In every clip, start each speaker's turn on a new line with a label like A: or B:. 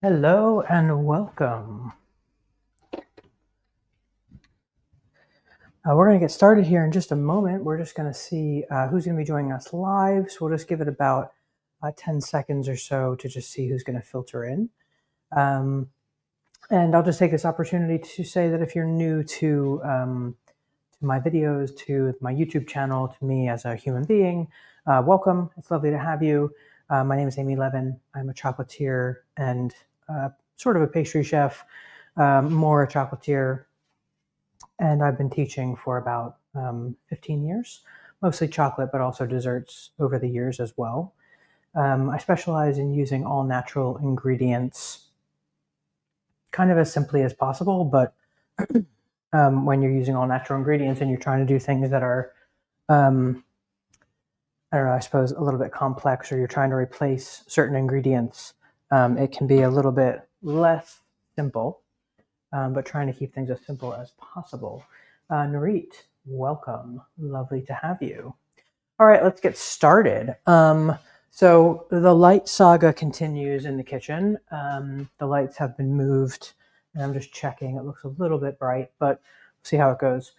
A: Hello and welcome. We're going to get started here in just a moment. We're just going to see who's going to be joining us live. So we'll just give it about 10 seconds or so to just see who's going to filter in. And I'll just take this opportunity to say that if you're new to my videos, to my YouTube channel, to me as a human being, welcome. It's lovely to have you. My name is Amy Levin. I'm a chocolatier and sort of a pastry chef, more a chocolatier. And I've been teaching for about 15 years, mostly chocolate, but also desserts over the years as well. I specialize in using all natural ingredients kind of as simply as possible, but when you're using all natural ingredients and you're trying to do things that are, I don't know, I suppose a little bit complex, or you're trying to replace certain ingredients, it can be a little bit less simple, but trying to keep things as simple as possible. Narit, welcome. Lovely to have you. All right, let's get started. So the light saga continues in the kitchen. The lights have been moved, and I'm just checking. It looks a little bit bright, but we'll see how it goes.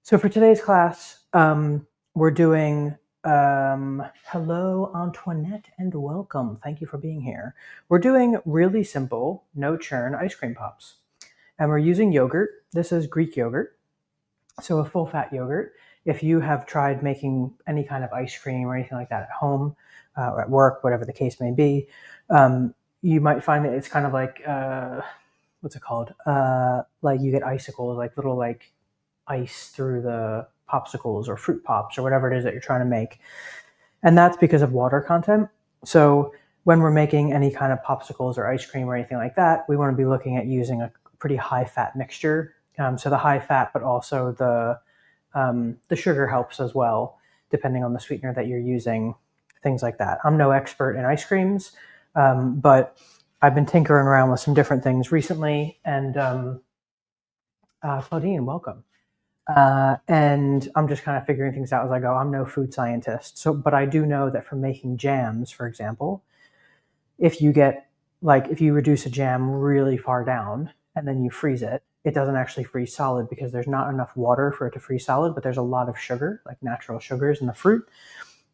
A: So for today's class, we're doing hello, Antoinette, and welcome. Thank you for being here. We're doing really simple, no-churn ice cream pops. And we're using yogurt. This is Greek yogurt, so a full-fat yogurt. If you have tried making any kind of ice cream or anything like that at home or at work, whatever the case may be, you might find that it's kind of like, what's it called? Like you get icicles, like little like ice through the popsicles or fruit pops or whatever it is that you're trying to make. And that's because of water content. So when we're making any kind of popsicles or ice cream or anything like that, we want to be looking at using a pretty high fat mixture. So the high fat, but also the sugar helps as well, depending on the sweetener that you're using, things like that. I'm no expert in ice creams, but I've been tinkering around with some different things recently. And Claudine, welcome. And I'm just kind of figuring things out as I go. I'm no food scientist, but I do know that for making jams, for example, if you reduce a jam really far down and then you freeze it, it doesn't actually freeze solid because there's not enough water for it to freeze solid, but there's a lot of sugar, like natural sugars in the fruit.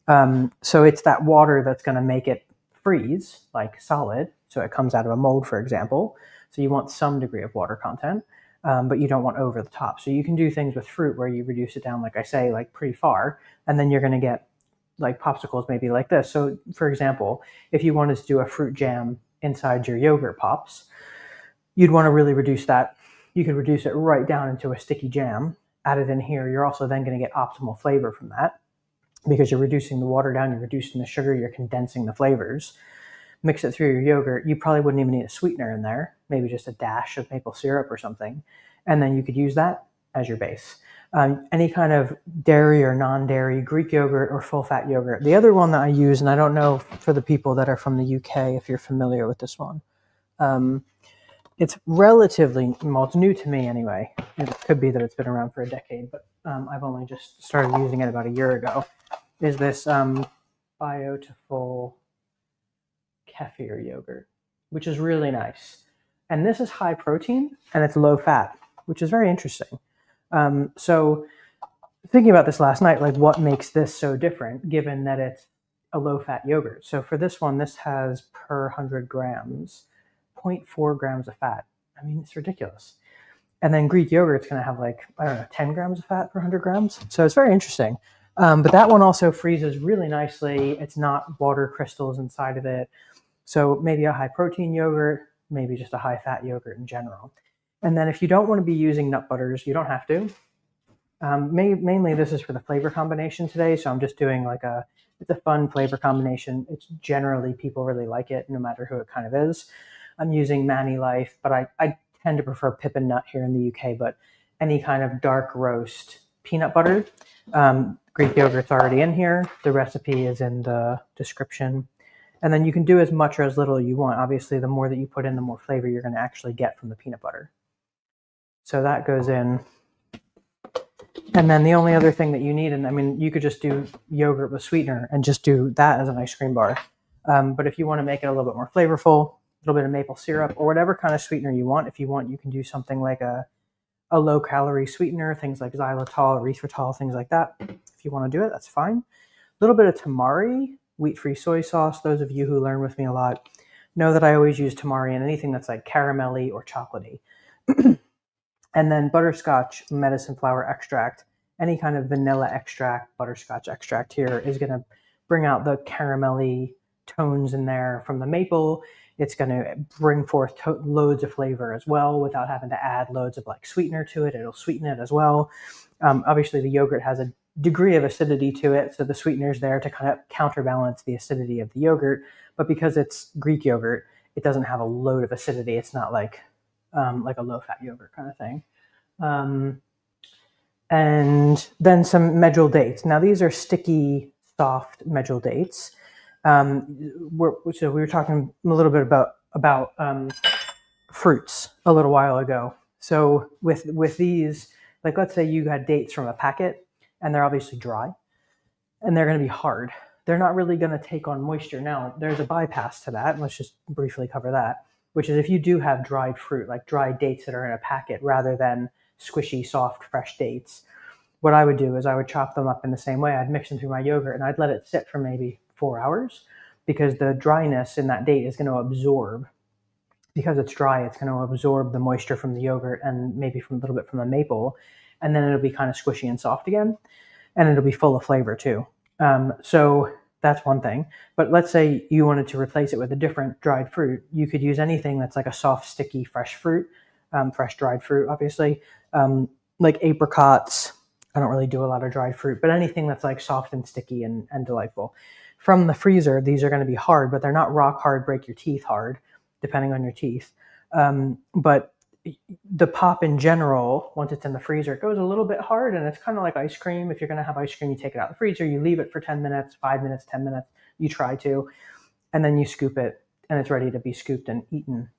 A: So it's that water that's going to make it freeze like solid. So it comes out of a mold, for example. So you want some degree of water content, but you don't want over the top. So you can do things with fruit where you reduce it down, like I say, like pretty far, and then you're going to get like popsicles maybe like this. So for example, if you wanted to do a fruit jam inside your yogurt pops, you'd want to really reduce that. You could reduce it right down into a sticky jam, add it in here. You're also then going to get optimal flavor from that because you're reducing the water down, you're reducing the sugar, you're condensing the flavors. Mix it through your yogurt. You probably wouldn't even need a sweetener in there, maybe just a dash of maple syrup or something. And then you could use that as your base. Any kind of dairy or non-dairy, Greek yogurt or full-fat yogurt. The other one that I use, and I don't know for the people that are from the UK if you're familiar with this one, it's relatively, well, it's new to me anyway. It could be that it's been around for a decade, but I've only just started using it about a year ago, is this Biotiful kefir yogurt, which is really nice. And this is high protein and it's low fat, which is very interesting. So thinking about this last night, like what makes this so different given that it's a low fat yogurt? So for this one, this has per 100 grams, 0.4 grams of fat. I mean, it's ridiculous. And then Greek yogurt's going to have like, I don't know, 10 grams of fat per 100 grams. So it's very interesting. But that one also freezes really nicely. It's not water crystals inside of it. So maybe a high protein yogurt, maybe just a high fat yogurt in general. And then if you don't want to be using nut butters, you don't have to. Mainly this is for the flavor combination today. So I'm just doing it's a fun flavor combination. It's generally, people really like it no matter who it kind of is. I'm using Manny Life, but I tend to prefer Pippin Nut here in the UK, but any kind of dark roast peanut butter. Greek yogurt's already in here. The recipe is in the description. And then you can do as much or as little you want. Obviously, the more that you put in, the more flavor you're going to actually get from the peanut butter. So that goes in. And then the only other thing that you need, and I mean, you could just do yogurt with sweetener and just do that as an ice cream bar. But if you want to make it a little bit more flavorful, little bit of maple syrup, or whatever kind of sweetener you want. If you want, you can do something like a low-calorie sweetener, things like xylitol, erythritol, things like that. If you want to do it, that's fine. A little bit of tamari, wheat-free soy sauce. Those of you who learn with me a lot know that I always use tamari in anything that's like caramelly or chocolatey. And then butterscotch medicine flower extract. Any kind of vanilla extract, butterscotch extract here is going to bring out the caramelly tones in there from the maple. It's going to bring forth loads of flavor as well without having to add loads of like sweetener to it. It'll sweeten it as well. Obviously, the yogurt has a degree of acidity to it, so the sweetener's there to kind of counterbalance the acidity of the yogurt. But because it's Greek yogurt, it doesn't have a load of acidity. It's not like a low-fat yogurt kind of thing. And then some medjool dates. Now these are sticky, soft medjool dates. So we were talking a little bit about fruits a little while ago. So with these, like let's say you had dates from a packet and they're obviously dry and they're going to be hard. They're not really going to take on moisture. Now there's a bypass to that. Let's just briefly cover that, which is if you do have dried fruit, like dried dates that are in a packet rather than squishy, soft, fresh dates, what I would do is I would chop them up in the same way. I'd mix them through my yogurt and I'd let it sit for maybe 4 hours because the dryness in that date is going to absorb. Because it's dry, it's going to absorb the moisture from the yogurt and maybe from a little bit from the maple, and then it'll be kind of squishy and soft again, and it'll be full of flavor too. So that's one thing. But let's say you wanted to replace it with a different dried fruit. You could use anything that's like a soft, sticky, fresh fruit, fresh dried fruit, obviously, like apricots. I don't really do a lot of dried fruit, but anything that's like soft and sticky and delightful. From the freezer, these are going to be hard, but they're not rock hard, break your teeth hard, depending on your teeth. But the pop in general, once it's in the freezer, it goes a little bit hard, and it's kind of like ice cream. If you're going to have ice cream, you take it out of the freezer, you leave it for 10 minutes, 5 minutes, 10 minutes, you try to, and then you scoop it, and it's ready to be scooped and eaten.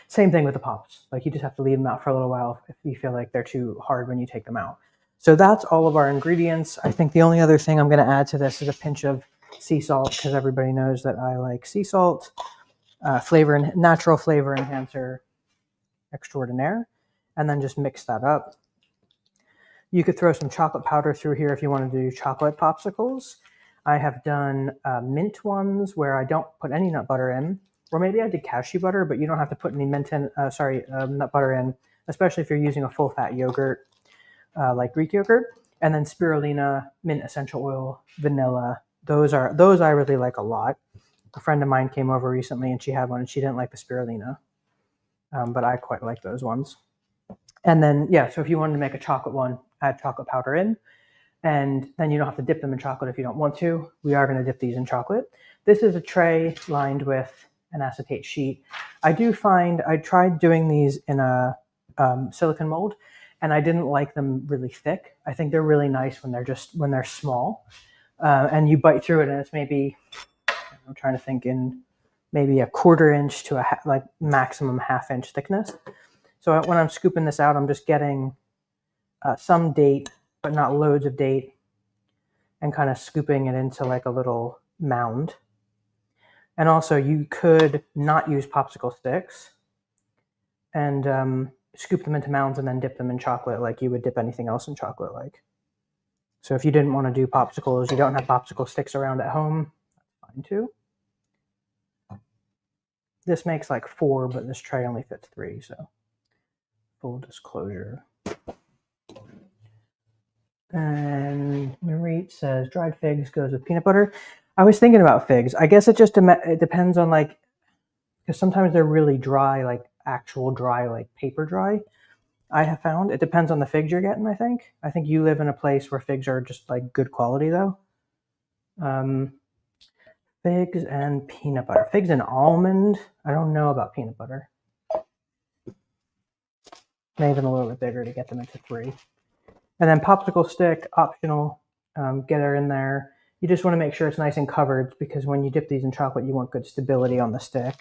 A: Same thing with the pops. Like you just have to leave them out for a little while if you feel like they're too hard when you take them out. So that's all of our ingredients. I think the only other thing I'm going to add to this is a pinch of sea salt, because everybody knows that I like sea salt. Natural flavor enhancer extraordinaire, and then just mix that up. You could throw some chocolate powder through here if you want to do chocolate popsicles. I have done mint ones where I don't put any nut butter in, or maybe I did cashew butter, but you don't have to put any nut butter in, especially if you're using a full-fat yogurt like Greek yogurt. And then spirulina, mint essential oil, vanilla. Those I really like a lot. A friend of mine came over recently and she had one and she didn't like the spirulina, but I quite like those ones. And then, yeah, so if you wanted to make a chocolate one, add chocolate powder in, and then you don't have to dip them in chocolate if you don't want to. We are going to dip these in chocolate. This is a tray lined with an acetate sheet. I tried doing these in a silicone mold, and I didn't like them really thick. I think they're really nice when they're small, and you bite through it and it's maybe, I'm trying to think, in maybe a 1/4 inch to like maximum 1/2 inch thickness. So when I'm scooping this out, I'm just getting some date, but not loads of date, and kind of scooping it into like a little mound. And also you could not use popsicle sticks and scoop them into mounds and then dip them in chocolate like you would dip anything else in chocolate like. So if you didn't want to do popsicles, you don't have popsicle sticks around at home, that's fine too. This makes like 4, but this tray only fits 3, so full disclosure. And Marie says dried figs goes with peanut butter. I was thinking about figs. I guess it just it depends on, like, because sometimes they're really dry, like actual dry, like paper dry. I have found it depends on the figs you're getting. I think you live in a place where figs are just like good quality though. Figs and peanut butter. Figs and almond. I don't know about peanut butter. Made them a little bit bigger to get them into 3. And then popsicle stick, optional. Get her in there. You just want to make sure it's nice and covered, because when you dip these in chocolate, you want good stability on the stick.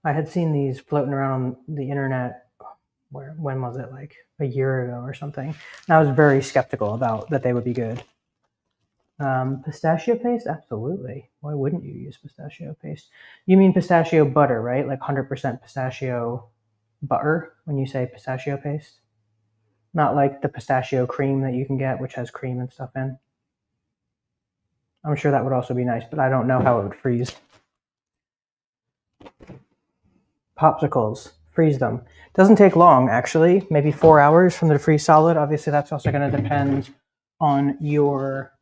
A: I had seen these floating around on the internet. When was it? Like a year ago or something. And I was very skeptical about that they would be good. Pistachio paste? Absolutely. Why wouldn't you use pistachio paste? You mean pistachio butter, right? Like 100% pistachio butter when you say pistachio paste? Not like the pistachio cream that you can get, which has cream and stuff in. I'm sure that would also be nice, but I don't know how it would freeze. Popsicles, freeze them. Doesn't take long, actually. Maybe 4 hours from the freeze solid. Obviously, that's also going to depend on your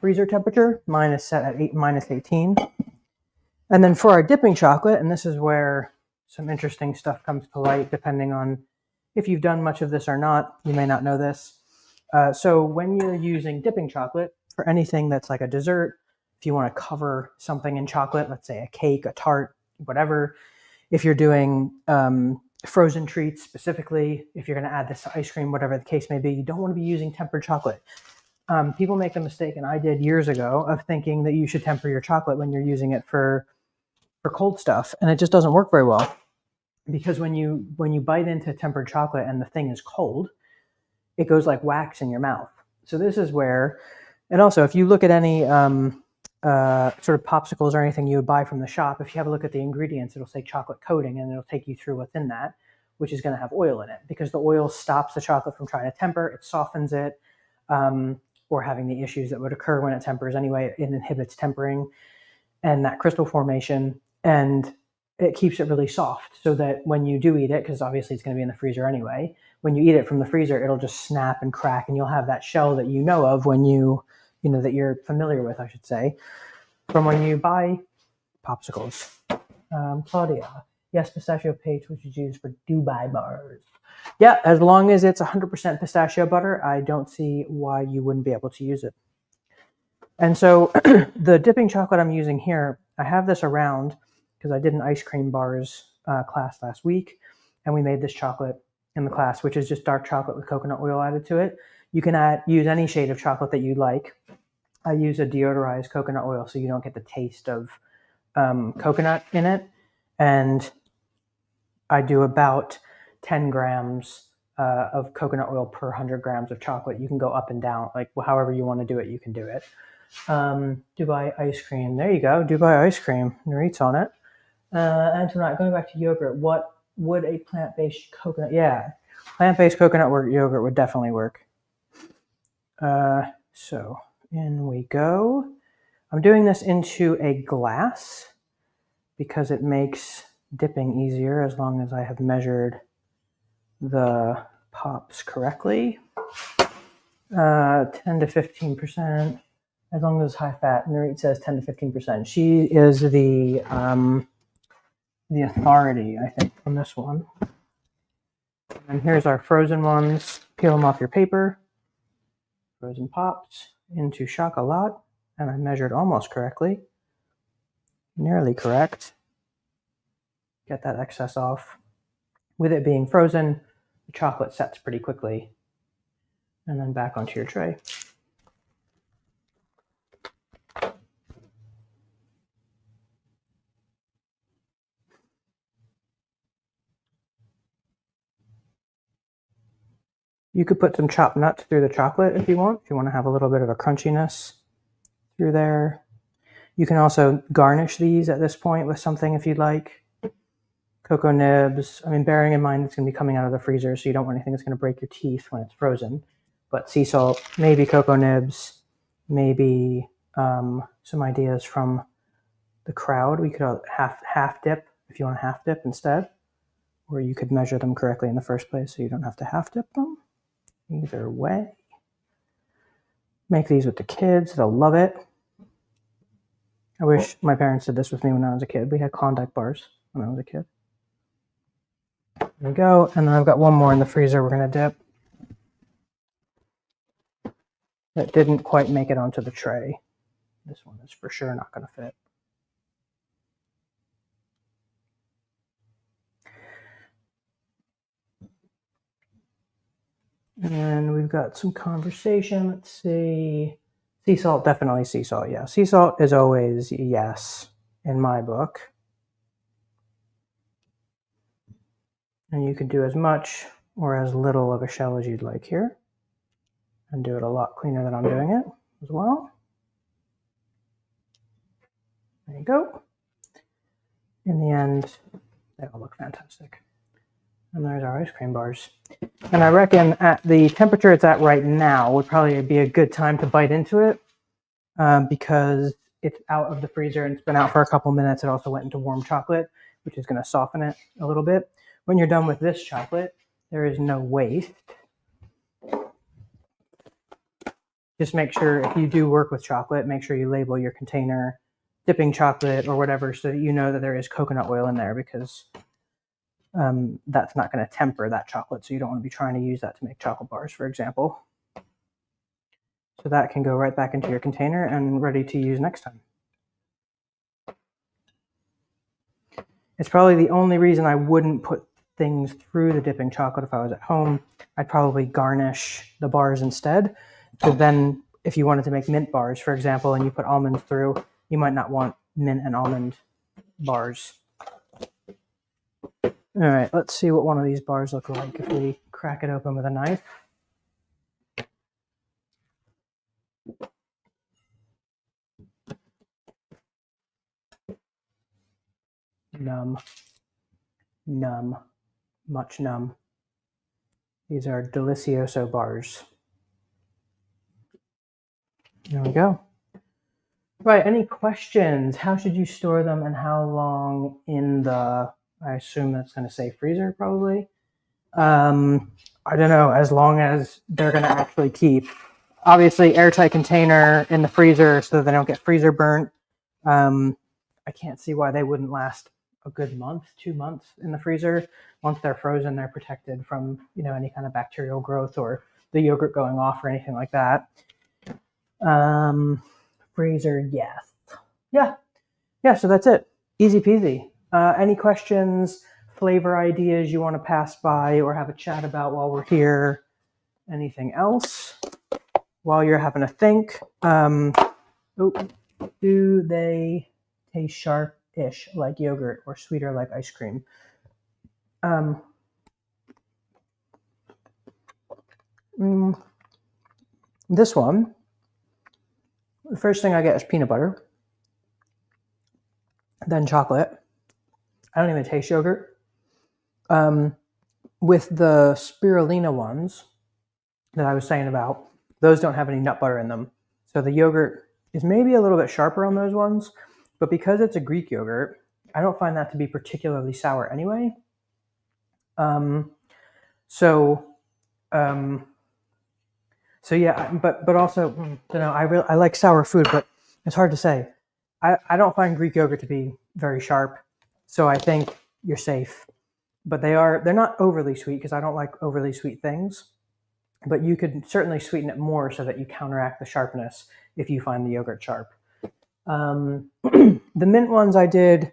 A: freezer temperature. Mine is set at minus 18. And then for our dipping chocolate, and this is where some interesting stuff comes to light, depending on if you've done much of this or not. You may not know this. So when you're using dipping chocolate for anything that's like a dessert, if you want to cover something in chocolate, let's say a cake, a tart, whatever, if you're doing frozen treats specifically, if you're going to add this to ice cream, whatever the case may be, you don't want to be using tempered chocolate. People make the mistake, and I did years ago, of thinking that you should temper your chocolate when you're using it for cold stuff, and it just doesn't work very well, because when you bite into tempered chocolate and the thing is cold, it goes like wax in your mouth. So this is where, and also if you look at any sort of popsicles or anything you would buy from the shop, if you have a look at the ingredients, it'll say chocolate coating, and it'll take you through what's in that, which is going to have oil in it, because the oil stops the chocolate from trying to temper, it softens it, or having the issues that would occur when it tempers anyway. It inhibits tempering and that crystal formation, and it keeps it really soft, so that when you do eat it, because obviously it's going to be in the freezer anyway, when you eat it from the freezer, it'll just snap and crack, and you'll have that shell that you know of when that you're familiar with, I should say, from when you buy popsicles. Claudia, yes, pistachio paste, which is used for Dubai bars. Yeah, as long as it's 100% pistachio butter, I don't see why you wouldn't be able to use it. And so the dipping chocolate I'm using here, I have this around because I did an ice cream bars class last week, and we made this chocolate in the class, which is just dark chocolate with coconut oil added to it. You can use any shade of chocolate that you like. I use a deodorized coconut oil so you don't get the taste of coconut in it. And I do about 10 grams of coconut oil per 100 grams of chocolate. You can go up and down, like however you want to do it, you can do it. Dubai ice cream. There you go. Dubai ice cream. Narit's on it. Antoinette, going back to yogurt, what would a plant-based coconut? Yeah, plant-based coconut yogurt would definitely work. So in we go. I'm doing this into a glass because it makes dipping easier as long as I have measured the pops correctly. 10 to 15%. As long as it's high fat. Narit says 10 to 15%. She is the authority, I think, on this one. And here's our frozen ones. Peel them off your paper. Frozen pops into chocolat. And I measured almost correctly. Nearly correct. Get that excess off. With it being frozen, the chocolate sets pretty quickly. And then back onto your tray. You could put some chopped nuts through the chocolate if you want to have a little bit of a crunchiness through there. You can also garnish these at this point with something if you'd like. Cocoa nibs. I mean, bearing in mind it's going to be coming out of the freezer, so you don't want anything that's going to break your teeth when it's frozen. But sea salt, maybe cocoa nibs, maybe some ideas from the crowd. We could half dip if you want to half dip instead, or you could measure them correctly in the first place so you don't have to half dip them. Either way. Make these with the kids. They'll love it. I wish my parents did this with me when I was a kid. We had Klondike bars when I was a kid. There we go. And then I've got one more in the freezer we're going to dip. That didn't quite make it onto the tray. This one is for sure not going to fit. And we've got some conversation. Let's see. Sea salt, definitely sea salt. Yeah, sea salt is always yes in my book. And you can do as much or as little of a shell as you'd like here. And do it a lot cleaner than I'm doing it as well. There you go. In the end, they all look fantastic. And there's our ice cream bars. And I reckon at the temperature it's at right now would probably be a good time to bite into it because it's out of the freezer and it's been out for a couple minutes. It also went into warm chocolate, which is going to soften it a little bit. When you're done with this chocolate, there is no waste. Just make sure if you do work with chocolate, make sure you label your container dipping chocolate or whatever so that you know that there is coconut oil in there, because that's not going to temper that chocolate. So you don't want to be trying to use that to make chocolate bars, for example. So that can go right back into your container and ready to use next time. It's probably the only reason I wouldn't put things through the dipping chocolate if I was at home. I'd probably garnish the bars instead. So then if you wanted to make mint bars, for example, and you put almonds through, you might not want mint and almond bars. All right, let's see what one of these bars look like if we crack it open with a knife. Numb, numb, much numb. These are Delicioso bars. There we go. Right, any questions? How should you store them and how long in the, I assume that's going to say freezer probably. I don't know, as long as they're going to actually keep. Obviously, airtight container in the freezer so that they don't get freezer burnt. I can't see why they wouldn't last a good month, 2 months in the freezer. Once they're frozen, they're protected from, you know, any kind of bacterial growth or the yogurt going off or anything like that. Freezer, yes. Yeah, so that's it. Easy peasy. Any questions, flavor ideas you want to pass by or have a chat about while we're here? Anything else while you're having a think? Do they taste sharp-ish like yogurt or sweeter like ice cream? This one, the first thing I get is peanut butter, then chocolate. I don't even taste yogurt. With the spirulina ones that I was saying about, those don't have any nut butter in them. So the yogurt is maybe a little bit sharper on those ones, but because it's a Greek yogurt, I don't find that to be particularly sour anyway. So yeah, but also, you know, I like sour food, but it's hard to say. I don't find Greek yogurt to be very sharp, so I think you're safe. But they're not overly sweet because I don't like overly sweet things. But you could certainly sweeten it more so that you counteract the sharpness if you find the yogurt sharp. The mint ones I did,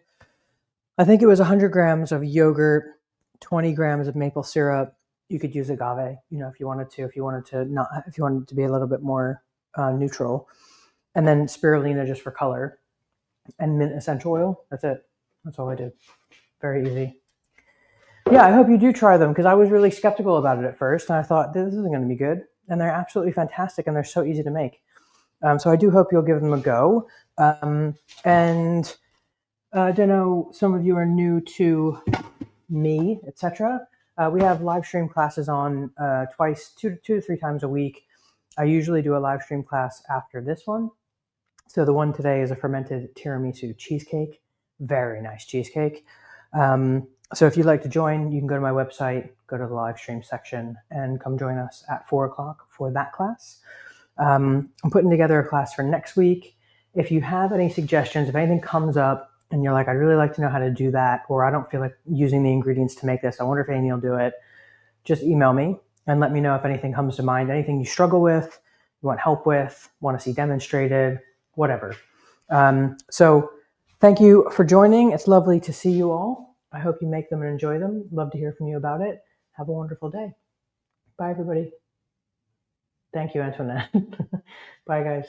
A: I think it was 100 grams of yogurt, 20 grams of maple syrup. You could use agave, you know, if you wanted to be a little bit more neutral, and then spirulina just for color, and mint essential oil. That's it. That's all I did. Very easy. Yeah, I hope you do try them because I was really skeptical about it at first, and I thought this isn't going to be good, and they're absolutely fantastic, and they're so easy to make. So I do hope you'll give them a go. And I don't know, some of you are new to me, etc. We have live stream classes on two to three times a week. I usually do a live stream class after this one. So the one today is a fermented tiramisu cheesecake. Very nice cheesecake. So if you'd like to join, you can go to my website, go to the live stream section, and come join us at 4 o'clock for that class. I'm putting together a class for next week. If you have any suggestions, if anything comes up and you're like, I'd really like to know how to do that, or I don't feel like using the ingredients to make this, I wonder if Amy will do it, just email me and let me know if anything comes to mind, anything you struggle with, you want help with, want to see demonstrated, whatever. So thank you for joining. It's lovely to see you all. I hope you make them and enjoy them. Love to hear from you about it. Have a wonderful day. Bye, everybody. Thank you, Antoinette. Bye, guys.